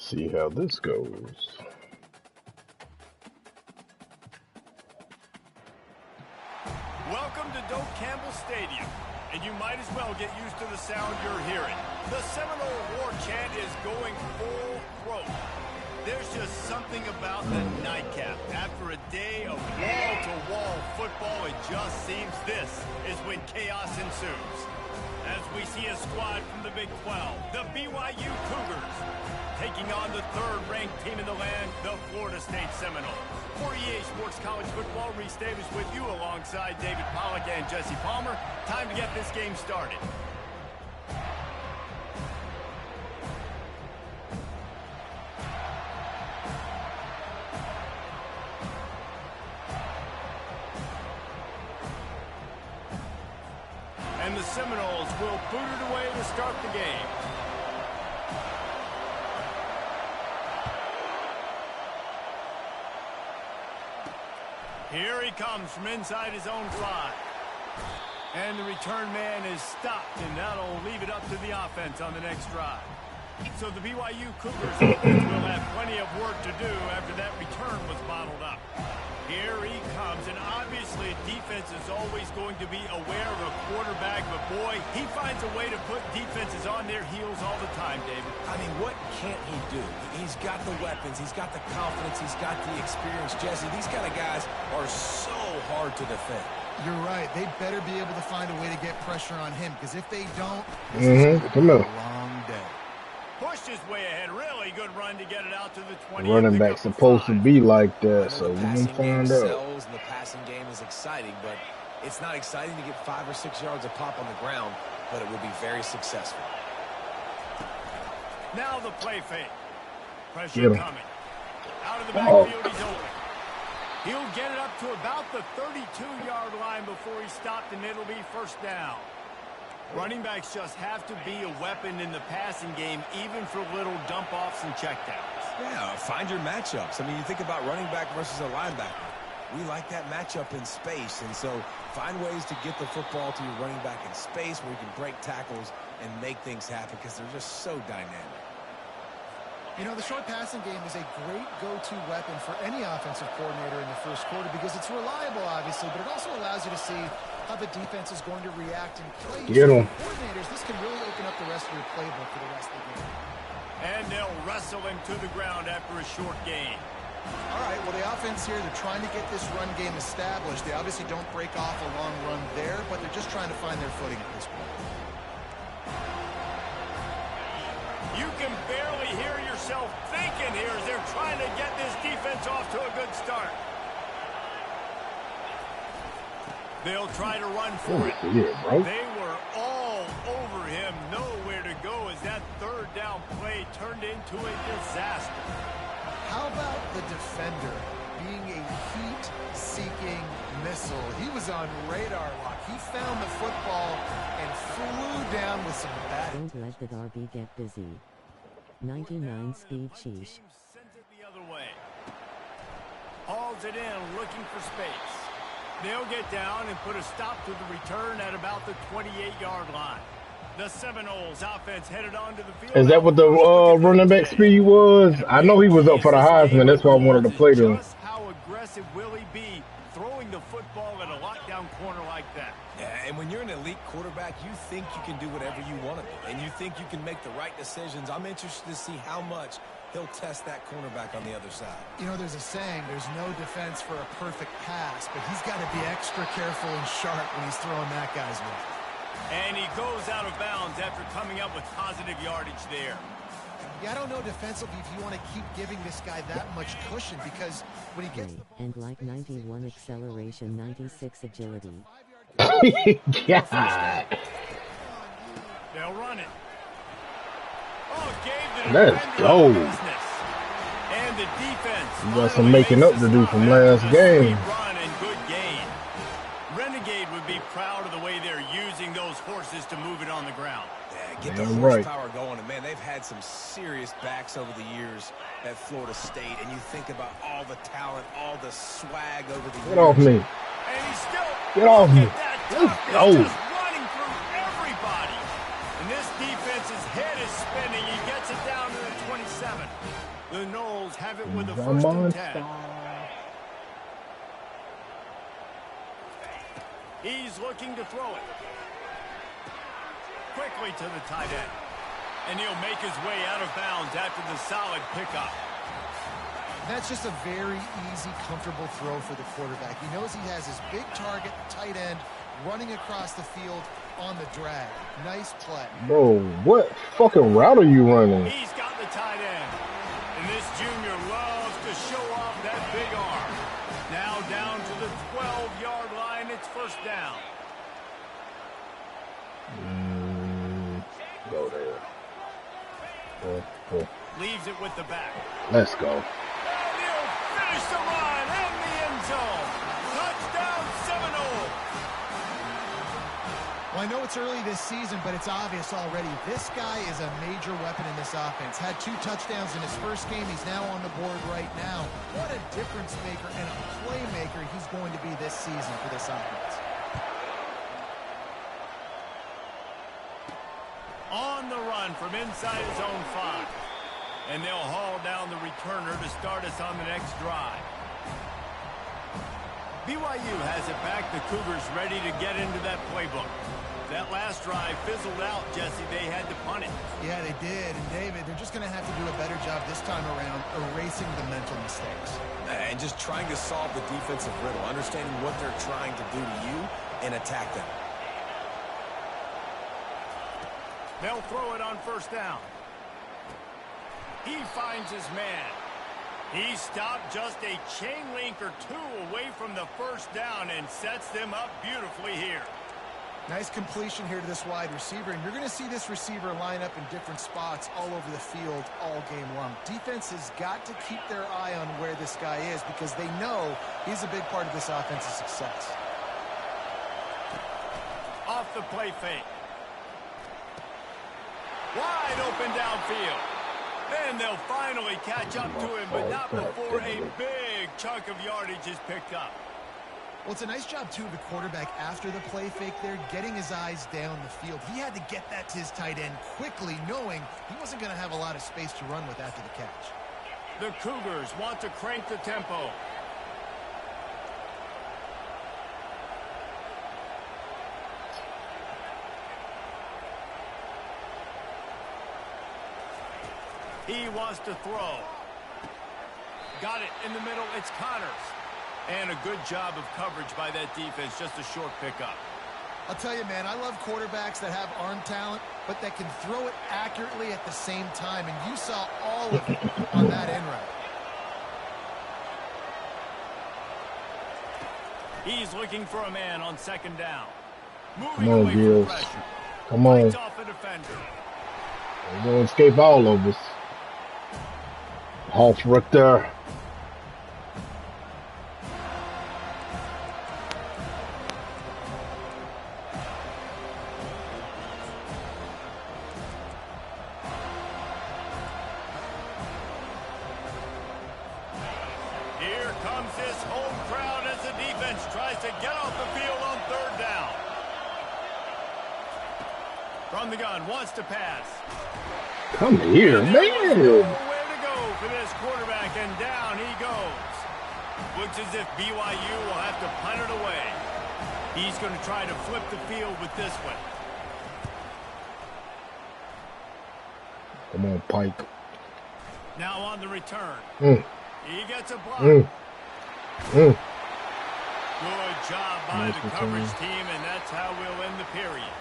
See how this goes. Welcome to Doak Campbell Stadium, and you might as well get used to the sound you're hearing. The Seminole War chant is going full throat. There's just something about the nightcap. After a day of wall-to-wall football, it just seems this is when chaos ensues. As we see a squad from the Big 12, the BYU Cougars, taking on the third-ranked team in the land, the Florida State Seminoles. For EA Sports College Football, Reese Davis with you alongside David Pollack and Jesse Palmer. Time to get this game started. And the Seminoles will boot it away to start the game. Here he comes from inside his own 5. And the return man is stopped, and that'll leave it up to the offense on the next drive. So the BYU Cougars offense will have plenty of work to do after that return was bottled up. Here he comes, and obviously defense is always going to be aware of a quarterback, but boy, he finds a way to put defenses on their heels all the time, David. I mean, what can't he do? He's got the weapons, he's got the confidence, he's got the experience. Jesse, these kind of guys are so hard to defend. You're right. They better be able to find a way to get pressure on him, because if they don't, this is Come on. a long day. Pushed his way ahead. Really good run to get it out to the 20. The running back's supposed to be like that, so we can find out. And the passing game is exciting, but it's not exciting to get 5 or 6 yards a pop on the ground, but it will be very successful. Now the play fake. Pressure coming. Out of the backfield, he's open. He'll get it up to about the 32-yard line before he's stopped, and it'll be first down. Running backs just have to be a weapon in the passing game, even for little dump-offs and checkdowns. Yeah, find your matchups. I mean, you think about running back versus a linebacker. We like that matchup in space, and so find ways to get the football to your running back in space where you can break tackles and make things happen because they're just so dynamic. You know, the short passing game is a great go-to weapon for any offensive coordinator in the first quarter because it's reliable, obviously, but it also allows you to see how the defense is going to react and play. Get him. Coordinators, this can really open up the rest of your playbook for the rest of the game. And they'll wrestle him to the ground after a short gain. All right, well, the offense here, they're trying to get this run game established. They obviously don't break off a long run there, but they're just trying to find their footing at this point. You can barely hear yourself thinking here as they're trying to get this defense off to a good start. They'll try to run for it. They were all over him. Nowhere to go as that third down play turned into a disaster. How about the defender being a heat-seeking missile? He was on radar lock. He found the football and flew down with some bad. Don't let the Darby get busy. 99 speed sheesh. Sends it the other way. Hauls it in, looking for space. They'll get down and put a stop to the return at about the 28-yard line. The Seminoles offense headed onto the field. Is that what the running back speed was? I know he was up for the Heisman. That's why I wanted to play them. Just how aggressive will he be throwing the football at a lockdown corner like that? Yeah, and when you're an elite quarterback, you think you can do whatever you want to do, and you think you can make the right decisions. I'm interested to see how much he'll test that cornerback on the other side. You know, there's a saying, there's no defense for a perfect pass, but he's got to be extra careful and sharp when he's throwing that guy's way. And he goes out of bounds after coming up with positive yardage there. Yeah, I don't know defensively if you want to keep giving this guy that much cushion, because when he gets the ball, and like 91 acceleration, 96 agility. God. They'll run it. Oh, gave the Let's defender go. business. And the defense. You got some making up to do from last game. Run and good gain. Renegade would be proud of the way they're using those horses to move it on the ground. Yeah, get the Damn right. horsepower going. And, man, they've had some serious backs over the years at Florida State. And you think about all the talent, all the swag over the years. Get off me. And he's still Get off me. Let's go. Just running through everybody. And this defense's head is spinning. He gets it down to the 27. The Noles have it with the first and 10. He's looking to throw it. Quickly to the tight end. And he'll make his way out of bounds after the solid pickup. that's just a very easy, comfortable throw for the quarterback. He knows he has his big target, tight end, running across the field on the drag. Nice play. Bro, what fucking route are you running? He's got the tight end. And this junior loves to show off that big arm. Now down to the 12-yard line. It's first down. Go there. Go. Leaves it with the back. Let's go. And he'll finish the run in the end zone. Touchdown Seminole. Well, I know it's early this season, but it's obvious already. This guy is a major weapon in this offense. Had 2 touchdowns in his first game. He's now on the board right now. What a difference maker and a playmaker he's going to be this season for this offense. On the run from inside his own 5. And they'll haul down the returner to start us on the next drive. BYU has it back. The Cougars ready to get into that playbook. That last drive fizzled out, Jesse. They had to punt it. Yeah, they did. And, David, they're just going to have to do a better job this time around erasing the mental mistakes. And just trying to solve the defensive riddle, understanding what they're trying to do to you and attack them. They'll throw it on first down. He finds his man. He stopped just a chain link or 2 away from the first down and sets them up beautifully here. Nice completion here to this wide receiver, and you're going to see this receiver line up in different spots all over the field all game long. Defense has got to keep their eye on where this guy is because they know he's a big part of this offense's success. Off the play fake. Wide open downfield. And they'll finally catch up to him, but not before a big chunk of yardage is picked up. Well, it's a nice job, too, of the quarterback after the play fake there, getting his eyes down the field. He had to get that to his tight end quickly, knowing he wasn't going to have a lot of space to run with after the catch. The Cougars want to crank the tempo. He wants to throw. Got it in the middle. It's Connors. And a good job of coverage by that defense. Just a short pickup. I'll tell you, man, I love quarterbacks that have arm talent, but that can throw it accurately at the same time. And you saw all of it on that end route. He's looking for a man on second down. Moving Come on, away from Gills. pressure. Come on. Fights off a defender. They're going to escape all of us. Half right there. Here comes this home crowd as the defense tries to get off the field on third down. From the gun, wants to pass. Come here, And man. there was nowhere to go for this quarterback, and down he goes. Looks as if BYU will have to punt it away. He's going to try to flip the field with this one. Come on, Pike. Now on the return. He gets a block. Good job by the coverage team, and that's how we'll end the period.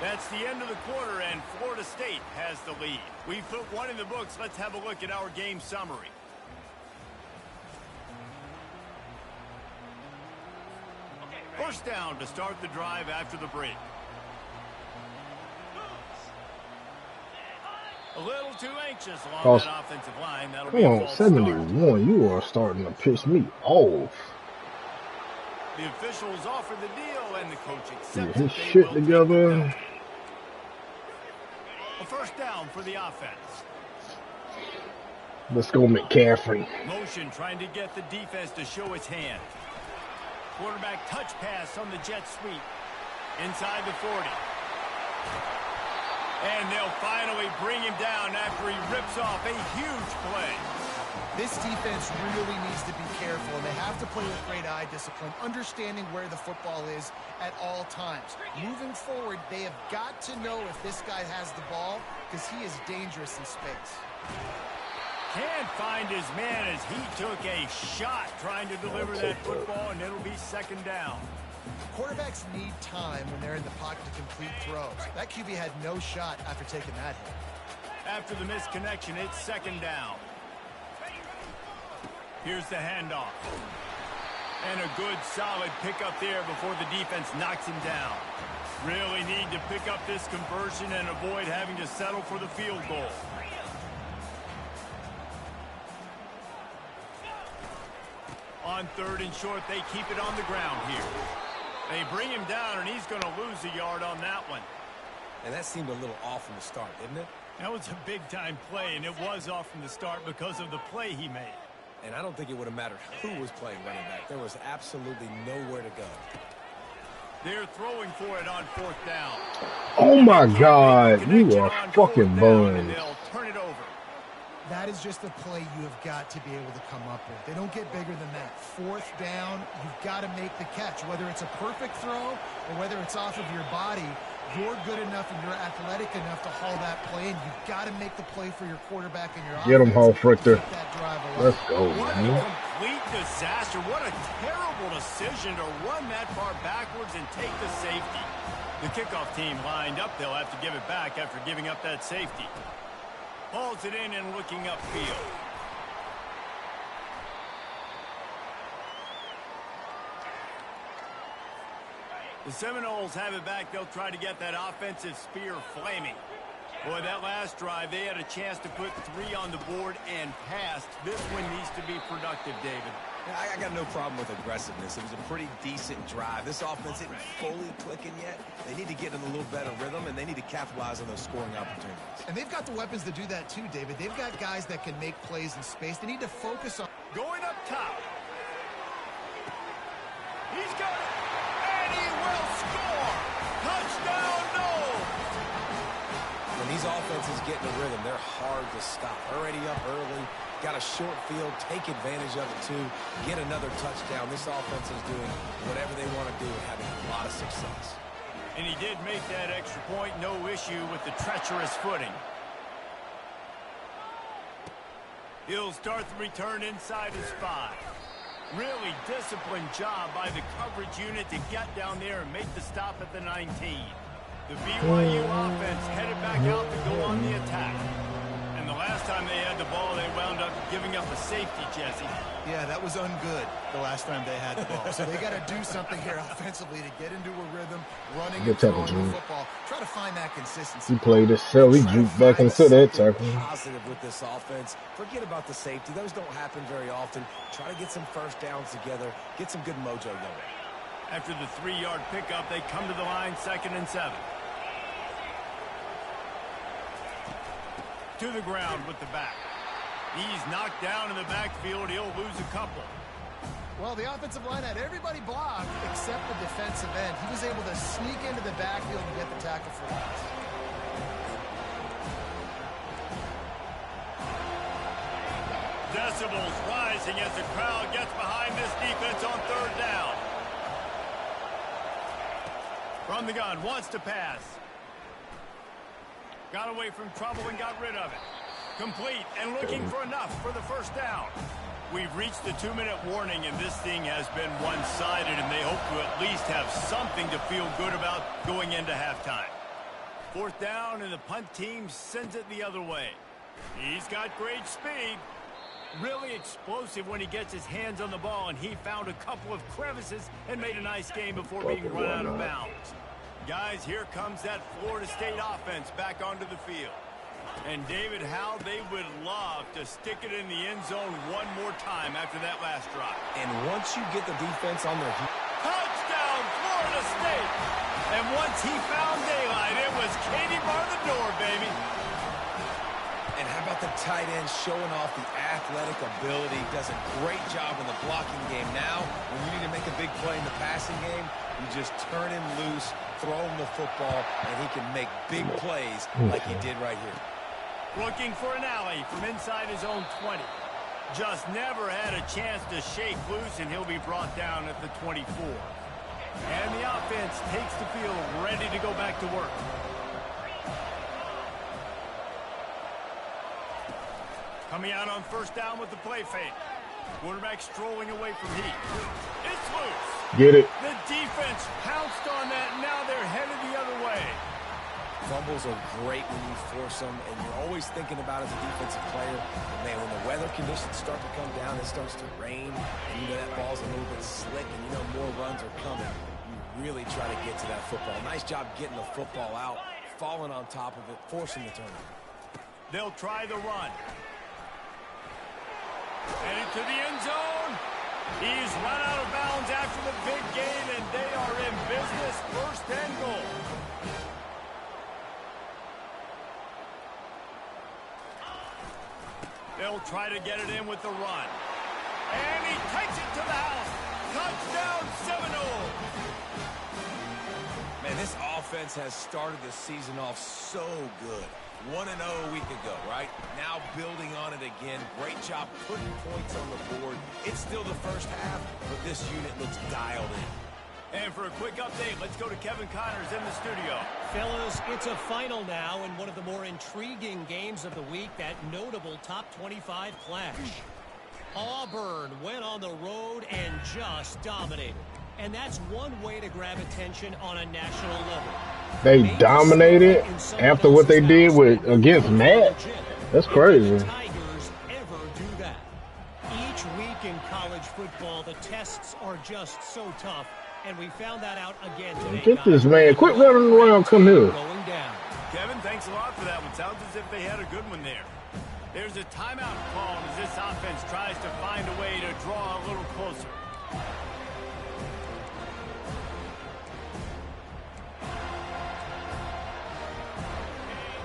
That's the end of the quarter, and Florida State has the lead. We've put one in the books. Let's have a look at our game summary. First down to start the drive after the break. A little too anxious along that offensive line. That'll be a false start. 71. You are starting to piss me off. The officials offer the deal, and the coach accepts his shit together. A first down for the offense. Let's go, McCaffrey. Motion trying to get the defense to show its hand. Quarterback touch pass on the jet sweep. Inside the 40. And they'll finally bring him down after he rips off a huge play. This defense really needs to be careful, and they have to play with great eye discipline, understanding where the football is at all times. Moving forward, they have got to know if this guy has the ball, because he is dangerous in space. Can't find his man as he took a shot trying to deliver that football, and it'll be second down. Quarterbacks need time when they're in the pocket to complete throws. That QB had no shot after taking that hit. After the misconnection, it's second down. Here's the handoff. And a good, solid pickup there before the defense knocks him down. Really need to pick up this conversion and avoid having to settle for the field goal. On third and short, they keep it on the ground here. They bring him down, and he's going to lose a yard on that one. And that seemed a little off from the start, didn't it? That was a big-time play, and it was off from the start because of the play he made. And I don't think it would have mattered who was playing running back. There was absolutely nowhere to go. They're throwing for it on fourth down. Oh, my God. You are fucking buns. They'll turn it over. That is just a play you have got to be able to come up with. They don't get bigger than that. Fourth down, you've got to make the catch. Whether it's a perfect throw or whether it's off of your body, you're good enough and you're athletic enough to haul that play, and you've got to make the play for your quarterback and your offense. Get him, Hoff Richter. Let's go, what man. a complete disaster. What a terrible decision to run that far backwards and take the safety. The kickoff team lined up. They'll have to give it back after giving up that safety. Hauls it in and looking upfield. The Seminoles have it back. They'll try to get that offensive spear flaming. Boy, that last drive, they had a chance to put 3 on the board and passed. This one needs to be productive, David. I got no problem with aggressiveness. It was a pretty decent drive. This offense isn't fully clicking yet. They need to get in a little better rhythm, and they need to capitalize on those scoring opportunities. And they've got the weapons to do that too, David. They've got guys that can make plays in space. They need to focus on... Going up top. He's got it. And he will score. Touchdown, no. When these offenses get in a rhythm, they're hard to stop. Already up early. Got a short field, take advantage of it too, get another touchdown. This offense is doing whatever they want to do and having a lot of success. And he did make that extra point, no issue with the treacherous footing. He'll start the return inside his 5. Really disciplined job by the coverage unit to get down there and make the stop at the 19. The BYU offense headed back out to go on the attack. And the last time they had the ball, they wound up giving up a safety, Jesse. Yeah, that was ungood the last time they had the ball. So they got to do something here offensively to get into a rhythm, running and throwing the football. Try to find that consistency. He played his cell. He juked back into that tackle. Positive with this offense. Forget about the safety. Those don't happen very often. Try to get some first downs together. Get some good mojo going. After the 3-yard pickup, they come to the line, 2nd and 7. To the ground with the back. He's knocked down in the backfield. He'll lose a couple. Well, the offensive line had everybody blocked except the defensive end. He was able to sneak into the backfield and get the tackle for loss. Decibels rising as the crowd gets behind this defense on 3rd down. From the gun, wants to pass. Got away from trouble and got rid of it. Complete and looking for enough for the first down. We've reached the 2-minute warning, and this thing has been one-sided, and they hope to at least have something to feel good about going into halftime. 4th down, and the punt team sends it the other way. He's got great speed. Really explosive when he gets his hands on the ball, and he found a couple of crevices and made a nice game before being run out of bounds. Guys, here comes that Florida State offense back onto the field. And David, how they would love to stick it in the end zone one more time after that last drive. And once you get the defense on their touchdown, Florida State! And once he found daylight, it was Katie bar the door, baby. And how about the tight end showing off the athletic ability? Does a great job in the blocking game. Now, when you need to make a big play in the passing game, you just turn him loose, throw him the football, and he can make big plays like he did right here. Looking for an alley from inside his own 20. Just never had a chance to shake loose, and he'll be brought down at the 24. And the offense takes the field ready to go back to work. Coming out on 1st down with the play fake. Quarterback strolling away from heat. It's loose. Get it. The defense pounced on that, and now they're headed the other way. Fumbles are great when you force them, and you're always thinking about as a defensive player, man, when the weather conditions start to come down, it starts to rain, and you know that ball's a little bit slick, and you know more runs are coming. You really try to get to that football. Nice job getting the football out, falling on top of it, forcing the turnover. They'll try the run. Headed to the end zone. He's run out of bounds after the big gain, and they are in business. 1st and goal. They'll try to get it in with the run. And he takes it to the house. Touchdown, Seminoles. Man, this offense has started the season off so good. 1-0 a week ago, right? Now building on it again. Great job putting points on the board. It's still the first half, but this unit looks dialed in. And for a quick update, let's go to Kevin Connors in the studio. Fellas, it's a final now in one of the more intriguing games of the week, that notable top 25 clash. Auburn went on the road and just dominated. And that's one way to grab attention on a national level. They dominated after what they did against Matt. That's crazy. Tigers ever do that? Each week in college football, the tests are just so tough. And we found that out again today. Get this man. Quit running around. Come here. Going down. Kevin, thanks a lot for that one. Sounds as if they had a good one there. There's a timeout called as this offense tries to find a way to draw a little closer.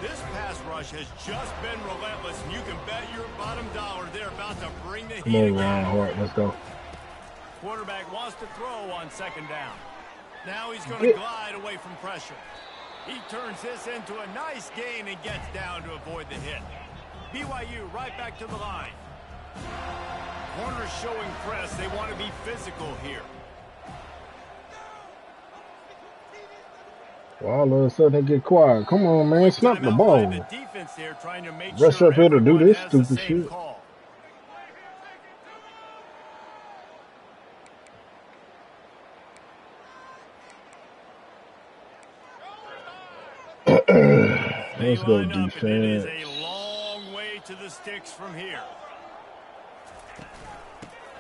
This pass rush has just been relentless, and you can bet your bottom dollar they're about to bring the heat Come on, again. Hart. Let's go. Quarterback wants to throw on 2nd down. Now he's going to glide away from pressure. He turns this into a nice gain and gets down to avoid the hit. BYU right back to the line. Corners showing press. They want to be physical here. Well, all of a sudden they get quiet. Come on, man. Snap the ball. The defense there trying to make Rush sure up here to do everyone this has the stupid same shit. call. Let's go, It is defense. a long way to the sticks from here.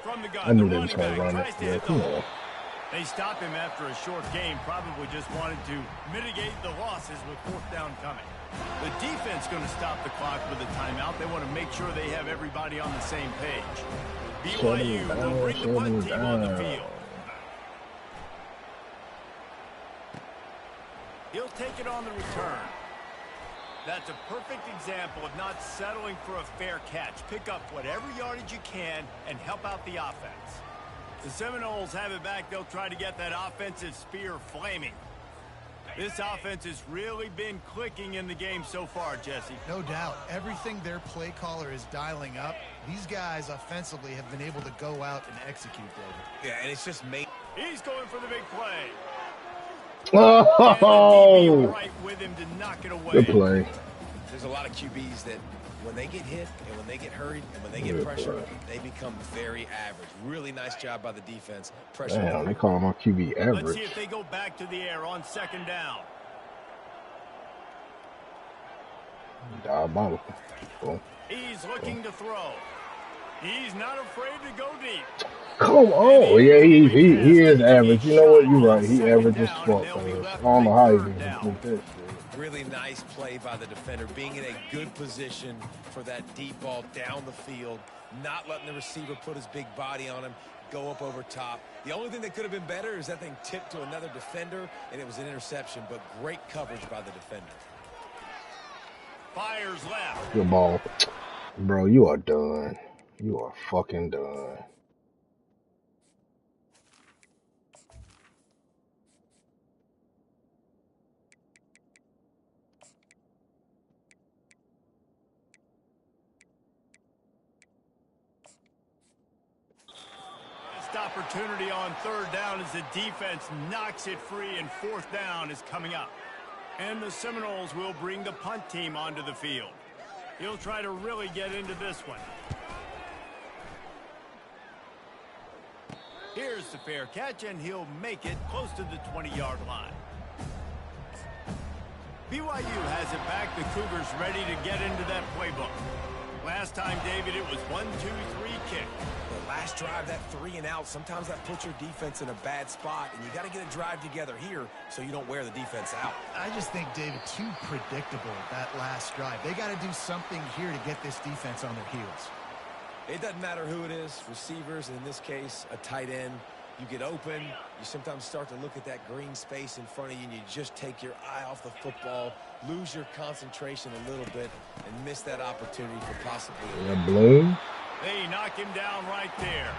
From the gun, I knew the they was running gonna back run tries it. to Yeah, hit the come hole. on. They stopped him after a short game, probably just wanted to mitigate the losses with 4th down coming. The defense going to stop the clock with a timeout. They want to make sure they have everybody on the same page. BYU will bring the punt team on the field. He'll take it on the return. That's a perfect example of not settling for a fair catch. Pick up whatever yardage you can and help out the offense. The Seminoles have it back. They'll try to get that offensive spear flaming. This offense has really been clicking in the game so far, Jesse. No doubt. Everything their play caller is dialing up, these guys offensively have been able to go out and execute, David. Yeah, and it's just made. He's going for the big play. Oh, right with him to knock it away. good play. There's a lot of QBs that when they get hit and when they get hurried and when they get pressure, they become very average. Really nice job by the defense. Pressure. Damn, they call my QB average. Let's see if they go back to the air on second down. Diabolical. Cool. He's looking to throw. He's not afraid to go deep. Come on. Yeah, he is average. You know what? You're right. He averages fuck. I don't know how he can complete that shit. Really nice play by the defender, being in a good position for that deep ball down the field, not letting the receiver put his big body on him, go up over top. The only thing that could have been better is that thing tipped to another defender, and it was an interception, but great coverage by the defender. Fires left. Good ball. Bro, you are done. You are fucking done. Opportunity on third down as the defense knocks it free, and fourth down is coming up. And the Seminoles will bring the punt team onto the field. He'll try to really get into this one. Here's the fair catch, and he'll make it close to the 20-yard line. BYU has it back. The Cougars ready to get into that playbook. Last time, David, it was 1-2-3 kick. The last drive, that 3 and out, sometimes that puts your defense in a bad spot, and you got to get a drive together here so you don't wear the defense out. I just think, David, too predictable, that last drive. They got to do something here to get this defense on their heels. It doesn't matter who it is, receivers, in this case, a tight end. You get open, you sometimes start to look at that green space in front of you, and you just take your eye off the football, lose your concentration a little bit, and miss that opportunity for possibly Yeah, Bloom. They knock him down right there.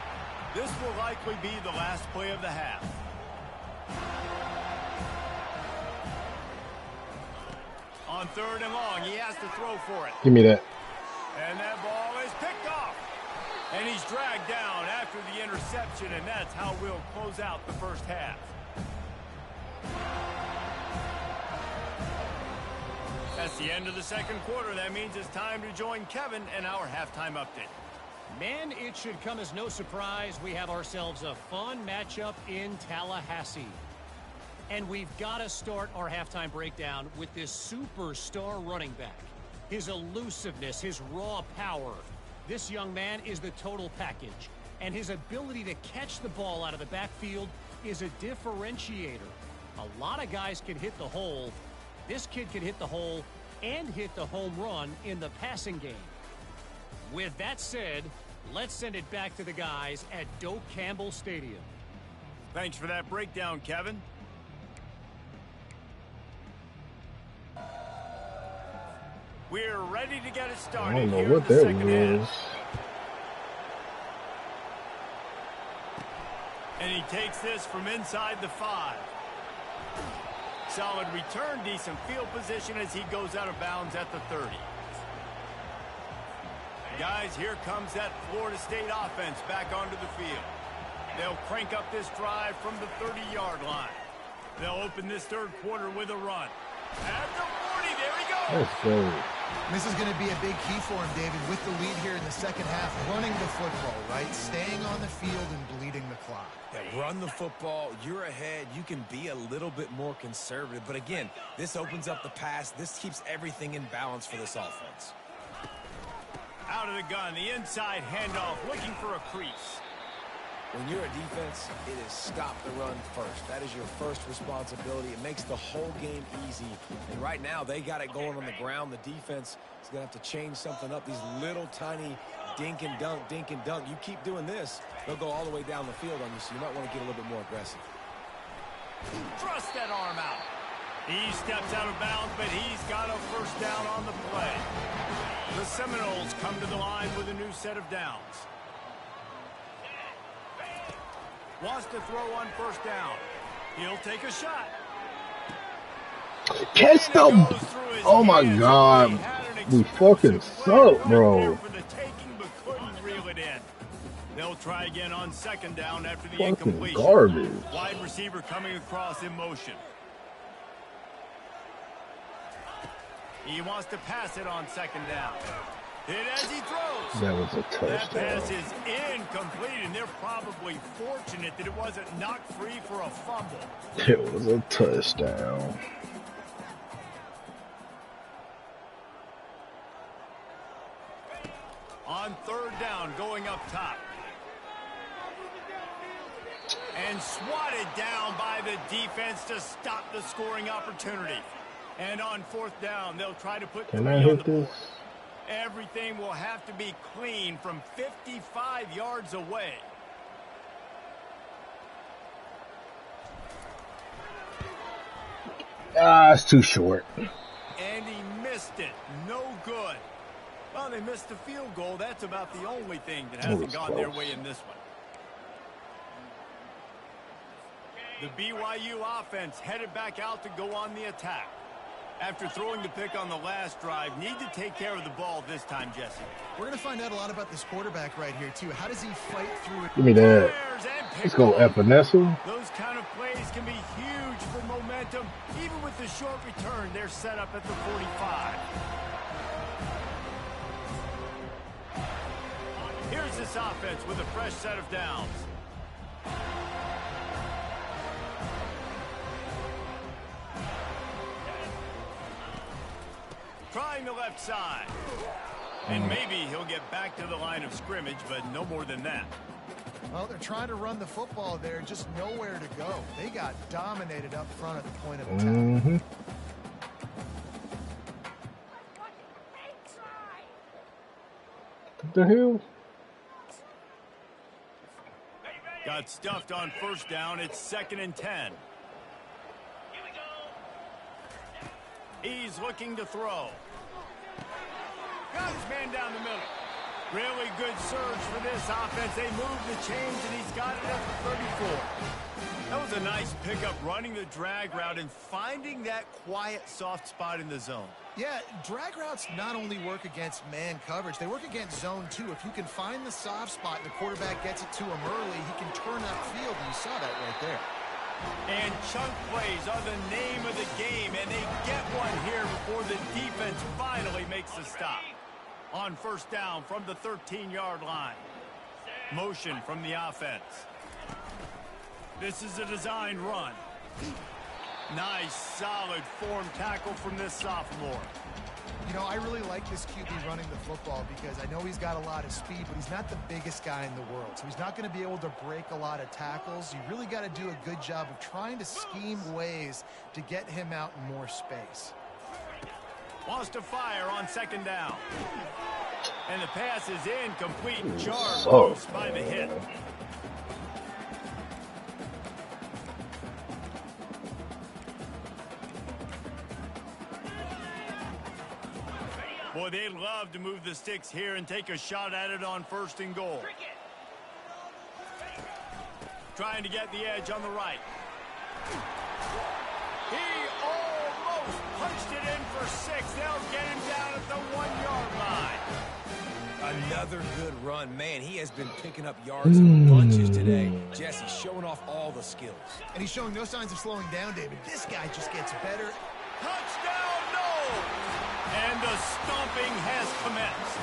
This will likely be the last play of the half. On third and long, he has to throw for it. Give me that. And that ball is picked off. And he's dragged down after the interception, and that's how we'll close out the first half. That's the end of the second quarter. That means it's time to join Kevin and our halftime update. Man, it should come as no surprise we have ourselves a fun matchup in Tallahassee. And we've got to start our halftime breakdown with this superstar running back. His elusiveness, his raw power. This young man is the total package, and his ability to catch the ball out of the backfield is a differentiator. A lot of guys can hit the hole. This kid can hit the hole and hit the home run in the passing game. With that said, let's send it back to the guys at Doak Campbell Stadium. Thanks for that breakdown, Kevin. We're ready to get it started. I don't know here what in the that second was. half. And he takes this from inside the 5. Solid return, decent field position as he goes out of bounds at the 30. Guys, here comes that Florida State offense back onto the field. They'll crank up this drive from the 30-yard line. They'll open this third quarter with a run. At the 40, there he goes. Let's go. This is going to be a big key for him, David, with the lead here in the second half, running the football, right? Staying on the field and bleeding the clock. Yeah, run the football, you're ahead, you can be a little bit more conservative. But again, this opens up the pass. This keeps everything in balance for this offense. Out of the gun, the inside handoff, looking for a crease. When you're a defense, it is stop the run first. That is your first responsibility. It makes the whole game easy. And right now, they got it going on the ground. The defense is going to have to change something up. These little tiny dink and dunk, dink and dunk. You keep doing this, they'll go all the way down the field on you, so you might want to get a little bit more aggressive. Thrust that arm out. He steps out of bounds, but he's got a first down on the play. The Seminoles come to the line with a new set of downs. Wants to throw on first down. He'll take a shot. Catch them! Oh my God. We fucking suck, bro. They'll try again on second down after the Fucking incompletion. garbage. Wide receiver coming across in motion. He wants to pass it on second down. Hit as he throws. That was a That pass touchdown. is incomplete, and they're probably fortunate that it wasn't knocked free for a fumble. It was a touchdown. On third down, going up top. And swatted down by the defense to stop the scoring opportunity. And on fourth down, they'll try to put 3 Can I on hit the board. this? Everything will have to be clean from 55 yards away. Ah, it's too short. And he missed it. No good. Well, they missed the field goal. That's about the only thing that hasn't gone their way in this one. The BYU offense headed back out to go on the attack. After throwing the pick on the last drive, need to take care of the ball this time, Jesse. We're going to find out a lot about this quarterback right here, too. How does he fight through it? Give me that. Let's go, Epinesa. Those kind of plays can be huge for momentum. Even with the short return, they're set up at the 45. Here's this offense with a fresh set of downs. Trying the left side. And maybe he'll get back to the line of scrimmage, but no more than that. Well, they're trying to run the football there, just nowhere to go. They got dominated up front at the point of attack. Mm-hmm. What the hell? Got stuffed on first down. It's 2nd and 10. He's looking to throw. Got his man down the middle. Really good surge for this offense. They move the chains, and he's got it at the 34. That was a nice pickup, running the drag route and finding that quiet, soft spot in the zone. Yeah, drag routes not only work against man coverage, they work against zone too. If you can find the soft spot and the quarterback gets it to him early, he can turn that field, and you saw that right there. And chunk plays are the name of the game, and they get one here before the defense finally makes the stop. On first down from the 13-yard line. Motion from the offense. This is a designed run. Nice, solid form tackle from this sophomore. You know, I really like this QB running the football because I know he's got a lot of speed, but he's not the biggest guy in the world. So he's not going to be able to break a lot of tackles. You really got to do a good job of trying to scheme ways to get him out in more space. Wants to fire on second down. And the pass is incomplete. Jarred So loose by the hit. Boy, they'd love to move the sticks here and take a shot at it on 1st and goal. Trying to get the edge on the right. He almost punched it in for 6. They'll get him down at the 1-yard line. Another good run. Man, he has been picking up yards in bunches today. Jesse showing off all the skills. And he's showing no signs of slowing down, David. This guy just gets better. Touchdown, no! And the stomping has commenced.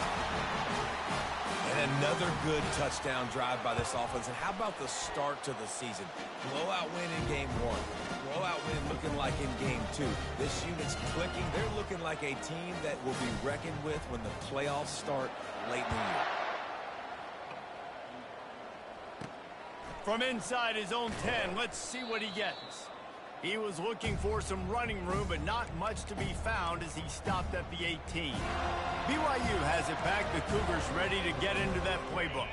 And another good touchdown drive by this offense. And how about the start to the season? Blowout win in game 1. Blowout win looking like in game 2. This unit's clicking. They're looking like a team that will be reckoned with when the playoffs start late in the year. From inside his own 10, let's see what he gets. He was looking for some running room, but not much to be found as he stopped at the 18. BYU has it back. The Cougars ready to get into that playbook.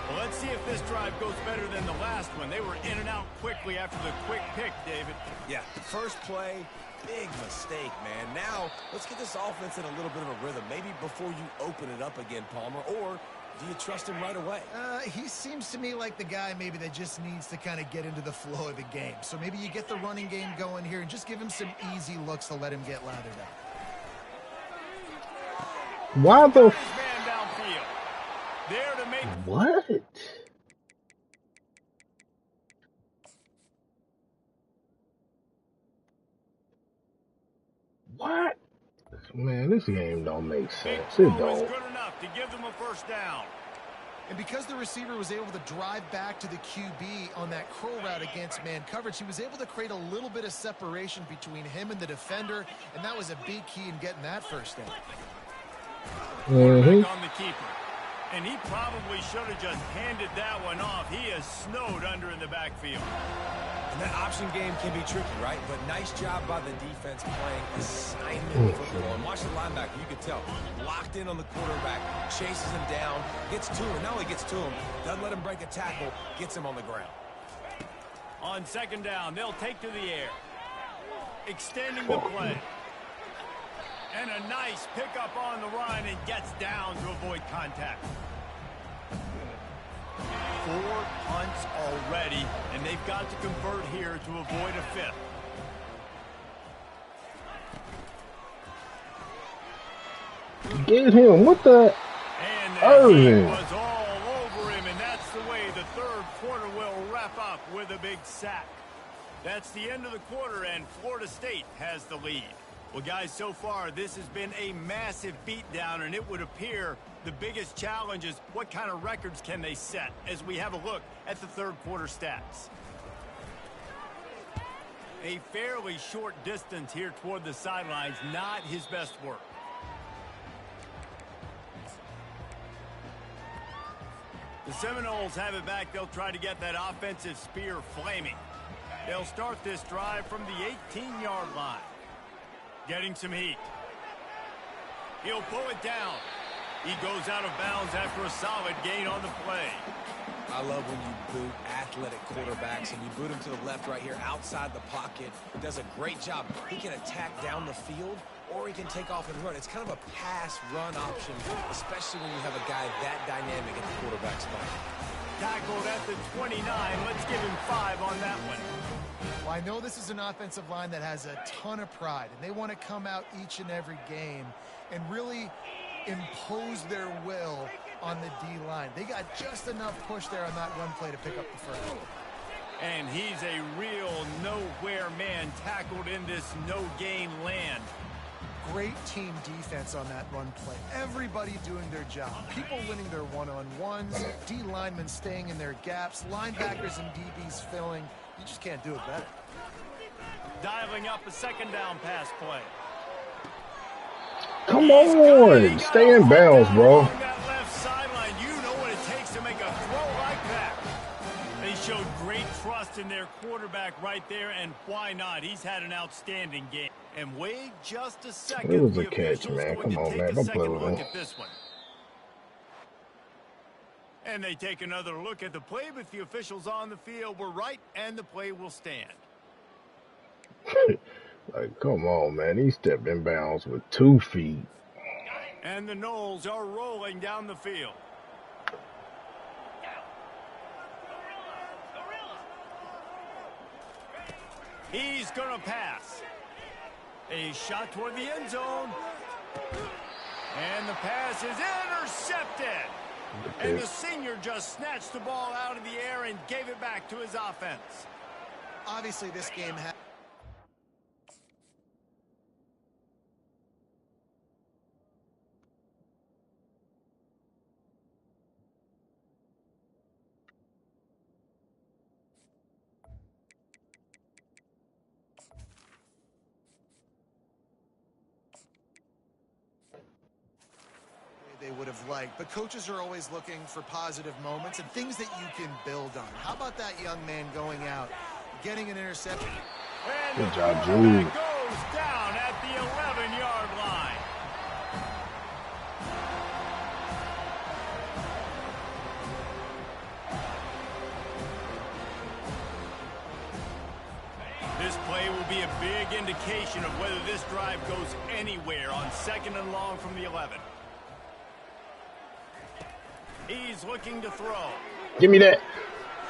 Well, let's see if this drive goes better than the last one. They were in and out quickly after the quick pick, David. Yeah, first play, big mistake, man. Now, let's get this offense in a little bit of a rhythm. Maybe before you open it up again, Palmer, or do you trust him right away? He seems to me like the guy maybe that just needs to kind of get into the flow of the game. So maybe you get the running game going here and just give him some easy looks to let him get lathered up. Why the His man downfield. There to make... what? What? Man, this game don't make Big sense. throw It is don't. good enough to give them a first down. And because the receiver was able to drive back to the QB on that curl route against man coverage, he was able to create a little bit of separation between him and the defender, and that was a big key in getting that first down. Quarterback on the keeper. And he probably should have just handed that one off. He is snowed under in the backfield. And that option game can be tricky, right? But nice job by the defense playing assignment football. And watch the linebacker, you can tell. Locked in on the quarterback, chases him down, gets to him. Not only gets to him, doesn't let him break a tackle, gets him on the ground. On second down, they'll take to the air. Extending the play. And a nice pickup on the run and gets down to avoid contact. 4 punts already, and they've got to convert here to avoid a 5th. Get him. What the? And the Irvin. heat was all over him, and that's the way the third quarter will wrap up with a big sack. That's the end of the quarter, and Florida State has the lead. Well, guys, so far, this has been a massive beatdown, and it would appear the biggest challenge is what kind of records can they set as we have a look at the third quarter stats. A fairly short distance here toward the sidelines, not his best work. The Seminoles have it back. They'll try to get that offensive spear flaming. They'll start this drive from the 18-yard line. Getting some heat. He'll pull it down. He goes out of bounds after a solid gain on the play. I love when you boot athletic quarterbacks, and you boot him to the left right here outside the pocket. He does a great job. He can attack down the field, or he can take off and run. It's kind of a pass-run option, especially when you have a guy that dynamic at the quarterback spot. Tackled at the 29. Let's give him 5 on that one. Well, I know this is an offensive line that has a ton of pride, and they want to come out each and every game and really impose their will on the D-line. They got just enough push there on that run play to pick up the first. And he's a real nowhere man tackled in this no-gain land. Great team defense on that run play. Everybody doing their job. People winning their one-on-ones, D-linemen staying in their gaps, linebackers and DBs filling. You just can't do it better. Dialing up a second down pass play. Come on. Stay in bounds, bro. That left sideline, you know what it takes to make a throw like that. They showed great trust in their quarterback right there, and why not? He's had an outstanding game. And wait just a second. It was a catch, man. Come on, man. Don't play with me. This one. And they take another look at the play, but the officials on the field were right, and the play will stand. Like, come on, man. He stepped in bounds with 2 feet. And the Noles are rolling down the field. He's going to pass. A shot toward the end zone. And the pass is intercepted. And the senior just snatched the ball out of the air and gave it back to his offense. Obviously, this game had... they would have liked. But coaches are always looking for positive moments and things that you can build on. How about that young man going out, getting an interception? And Good the job, quarterback Jude. goes down at the 11-yard line. This play will be a big indication of whether this drive goes anywhere on 2nd and long from the 11. He's looking to throw. Give me that.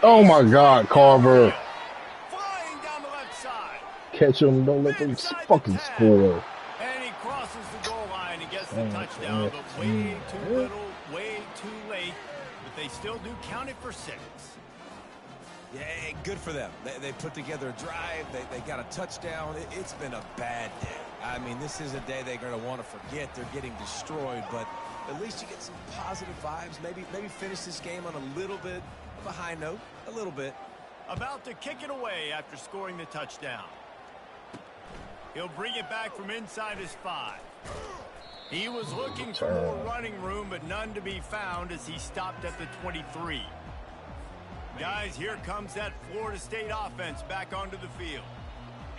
Oh, my God, Carver. Flying down the left side. Catch him. Don't let them fucking score. And he crosses the goal line and gets the touchdown, but way too little, way too late. But they still do count it for 6. Yeah, good for them. They put together a drive. They got a touchdown. It's been a bad day. I mean, this is a day they're going to want to forget. They're getting destroyed, but at least you get some positive vibes. Maybe finish this game on a little bit of a high note, a little bit. About to kick it away after scoring the touchdown. He'll bring it back from inside his 5. He was looking for more running room, but none to be found as he stopped at the 23. Guys, here comes that Florida State offense back onto the field.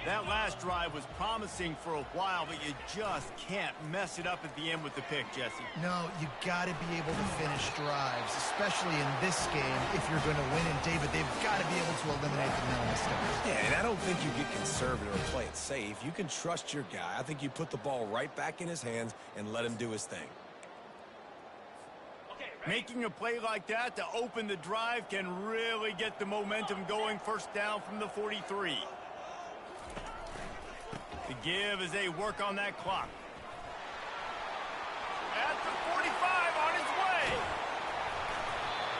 That last drive was promising for a while, but you just can't mess it up at the end with the pick, Jesse. No, you got to be able to finish drives, especially in this game if you're going to win. And, David, they've got to be able to eliminate the mental mistakes. Yeah, and I don't think you get conservative or play it safe. You can trust your guy. I think you put the ball right back in his hands and let him do his thing. Making a play like that to open the drive can really get the momentum going. First down from the 43. To give as they work on that clock. At the 45 on his way.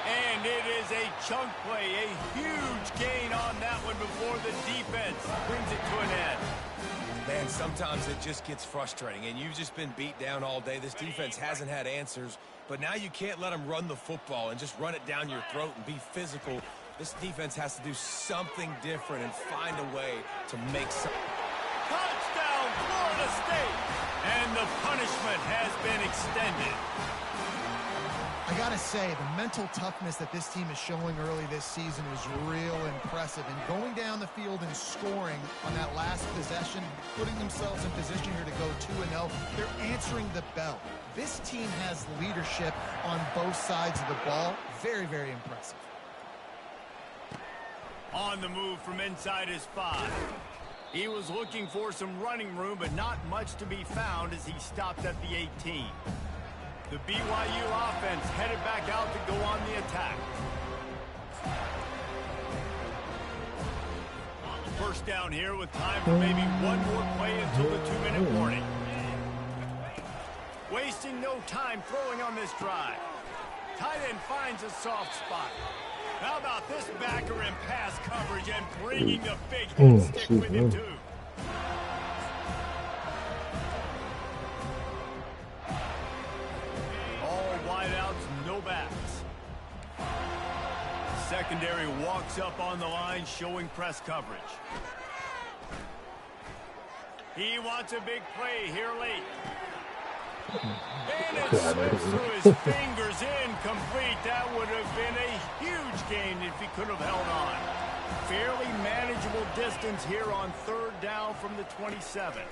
And it is a chunk play, a huge gain on that one before the defense brings it to an end. Man, sometimes it just gets frustrating, and you've just been beat down all day. This defense hasn't had answers, but now you can't let them run the football and just run it down your throat and be physical. This defense has to do something different and find a way to make some... Touchdown, Florida State! And the punishment has been extended. I got to say, the mental toughness that this team is showing early this season is real impressive. And going down the field and scoring on that last possession, putting themselves in position here to go 2-0, they're answering the bell. This team has leadership on both sides of the ball. Very, very impressive. On the move from inside his 5. He was looking for some running room, but not much to be found as he stopped at the 18. The BYU offense headed back out to go on the attack. First down here with time for maybe one more play until the 2-minute warning. Wasting no time throwing on this drive. Tight end finds a soft spot. How about this backer in pass coverage and bringing the big hit stick with him, too? All wideouts, no backs. Secondary walks up on the line, showing press coverage. He wants a big play here late. And it slips through his fingers, incomplete. That would have been a huge gain if he could have held on. Fairly manageable distance here on 3rd down from the 27.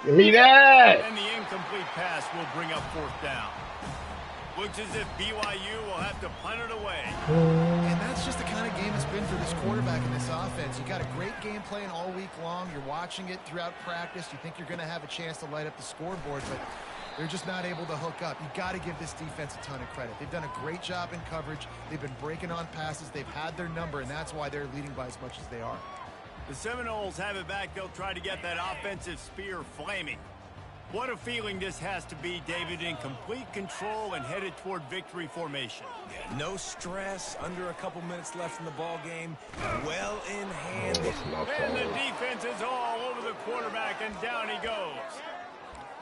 Give me that! And the incomplete pass will bring up 4th down. Looks as if BYU will have to punt it away. And that's just the kind of game it's been for this quarterback in this offense. You got a great game plan all week long. You're watching it throughout practice. You think you're going to have a chance to light up the scoreboard, but they're just not able to hook up. You got to give this defense a ton of credit. They've done a great job in coverage. They've been breaking on passes. They've had their number, and that's why they're leading by as much as they are. The Seminoles have it back. They'll try to get that offensive spear flaming. What a feeling this has to be, David, in complete control and headed toward victory formation. Yeah, no stress, under a couple minutes left in the ball game, well in hand. And the defense is all over the quarterback, and down he goes.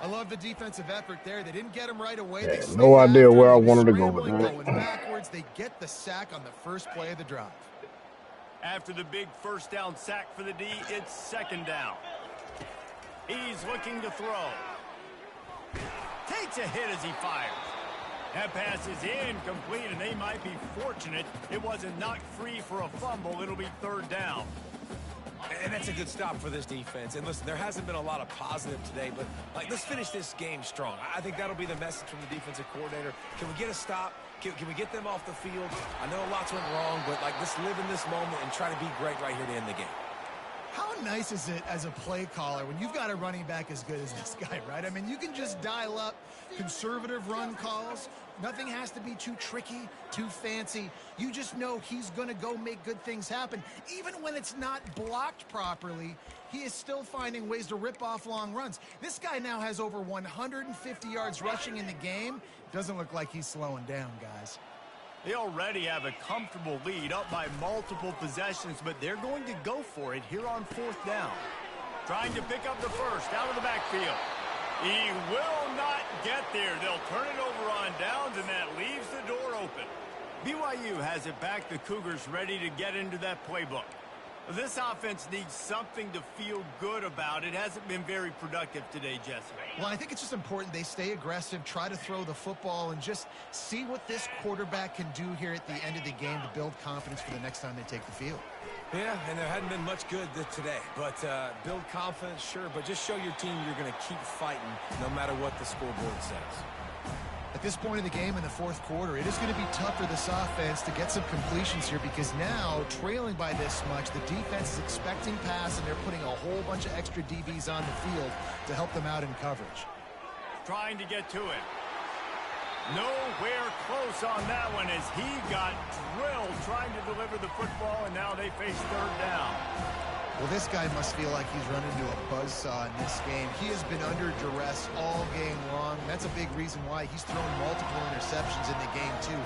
I love the defensive effort there. They didn't get him right away. Yeah, no idea where I wanted to go with that. Going backwards, they get the sack on the first play of the drive. After the big first down sack for the D, it's 2nd down. He's looking to throw. Takes a hit as he fires. That pass is incomplete, and they might be fortunate it wasn't knocked free for a fumble. It'll be 3rd down. And that's a good stop for this defense. And listen, there hasn't been a lot of positive today, but let's finish this game strong. I think that'll be the message from the defensive coordinator. Can we get a stop? Can we get them off the field? I know lots went wrong, but let's live in this moment and try to be great right here to end the game. How nice is it as a play caller when you've got a running back as good as this guy, right? I mean, you can just dial up conservative run calls. Nothing has to be too tricky, too fancy. You just know he's going to go make good things happen. Even when it's not blocked properly, he is still finding ways to rip off long runs. This guy now has over 150 yards rushing in the game. Doesn't look like he's slowing down, guys. They already have a comfortable lead up by multiple possessions, but they're going to go for it here on 4th down. Trying to pick up the first out of the backfield. He will not get there. They'll turn it over on downs, and that leaves the door open. BYU has it back. The Cougars ready to get into that playbook. This offense needs something to feel good about. It hasn't been very productive today, Jesse. Well, I think it's just important they stay aggressive, try to throw the football, and just see what this quarterback can do here at the end of the game to build confidence for the next time they take the field. Yeah, and there hadn't been much good today. But build confidence, sure, but just show your team you're going to keep fighting no matter what the scoreboard says. At this point in the game in the fourth quarter, it is going to be tough for this offense to get some completions here because now, trailing by this much, the defense is expecting pass, and they're putting a whole bunch of extra DBs on the field to help them out in coverage. Trying to get to it. Nowhere close on that one as he got drilled trying to deliver the football, and now they face third down. Well, this guy must feel like he's run into a buzzsaw in this game. He has been under duress all game long. That's a big reason why he's thrown multiple interceptions in the game, too.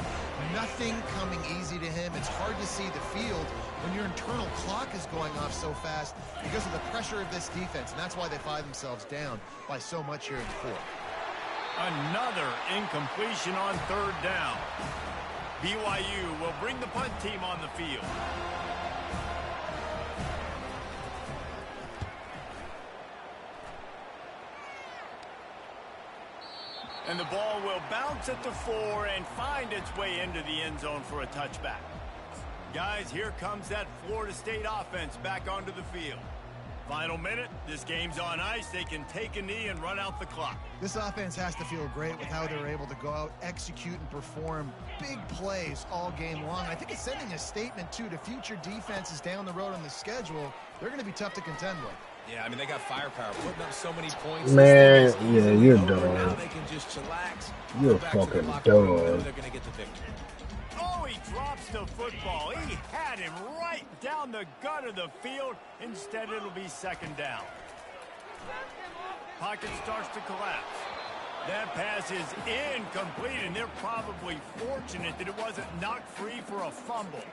Nothing coming easy to him. It's hard to see the field when your internal clock is going off so fast because of the pressure of this defense, and that's why they find themselves down by so much here in the fourth. Another incompletion on third down. BYU will bring the punt team on the field. And the ball will bounce at the 4 and find its way into the end zone for a touchback. Guys, here comes that Florida State offense back onto the field. Final minute, this game's on ice. They can take a knee and run out the clock. This offense has to feel great with how they're able to go out, execute, and perform big plays all game long. I think it's sending a statement, too, to future defenses down the road on the schedule. They're going to be tough to contend with. Yeah, I mean, they got firepower, putting up so many points. Man, yeah, you're Now done. they can just chillax. You're Go back to the fucking locker room, know done. they're going to get the victory. Oh, he drops the football. He had him right down the gut of the field. Instead, it'll be second down. Pocket starts to collapse. That pass is incomplete, and they're probably fortunate that it wasn't knocked free for a fumble.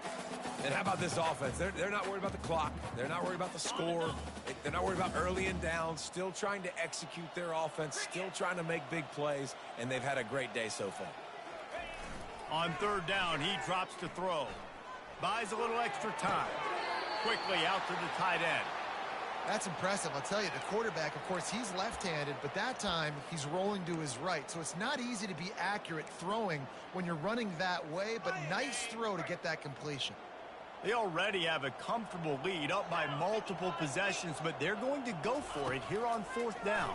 And how about this offense? They're not worried about the clock. They're not worried about the score. They're not worried about early and down. Still trying to execute their offense. Still trying to make big plays. And they've had a great day so far. On third down, he drops to throw. Buys a little extra time. Quickly out to the tight end. That's impressive. I'll tell you, the quarterback, of course, he's left-handed, but that time he's rolling to his right. So it's not easy to be accurate throwing when you're running that way, but nice throw to get that completion. They already have a comfortable lead up by multiple possessions, but they're going to go for it here on fourth down.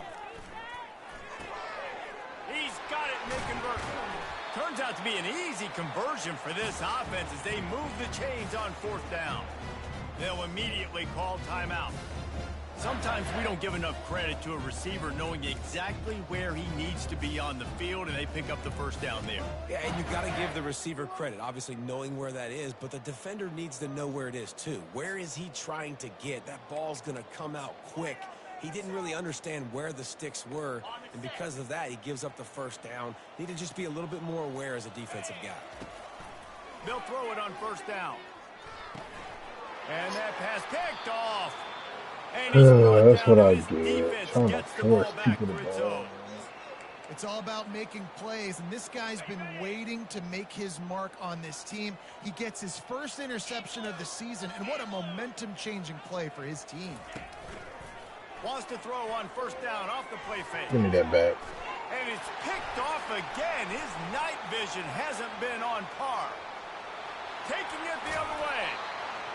He's got it, and they convert. Turns out to be an easy conversion for this offense as they move the chains on fourth down. They'll immediately call timeout. Sometimes we don't give enough credit to a receiver knowing exactly where he needs to be on the field, and they pick up the first down there. Yeah, and you got to give the receiver credit, obviously knowing where that is, but the defender needs to know where it is too. Where is he trying to get? That ball's going to come out quick. He didn't really understand where the sticks were, and because of that, he gives up the first down. Need to just be a little bit more aware as a defensive guy. They'll throw it on first down. And that pass picked off. And he's That's what I his get. defense Trying to gets the force ball back people for to its ball. own. It's all about making plays, and this guy's been waiting to make his mark on this team. He gets his first interception of the season, and what a momentum-changing play for his team. Wants to throw on first down off the play fake. Give me that back. And it's picked off again. His night vision hasn't been on par. Taking it the other way.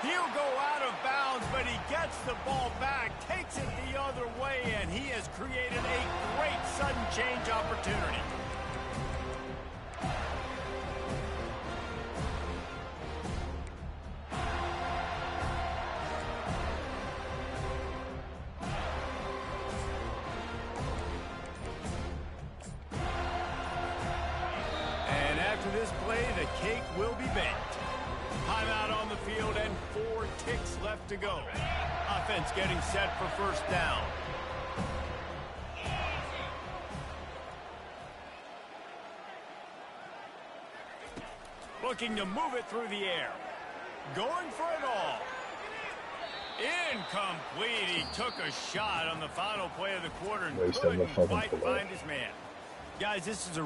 He'll go out of bounds, but he gets the ball back, takes it the other way, and he has created a great sudden change opportunity. And after this play, the cake will be baked. Timeout on the field and 4 ticks left to go. Offense getting set for first down. Looking to move it through the air. Going for it all. Incomplete. He took a shot on the final play of the quarter and Waste of a couldn't fucking quite play. find his man. Guys, this is a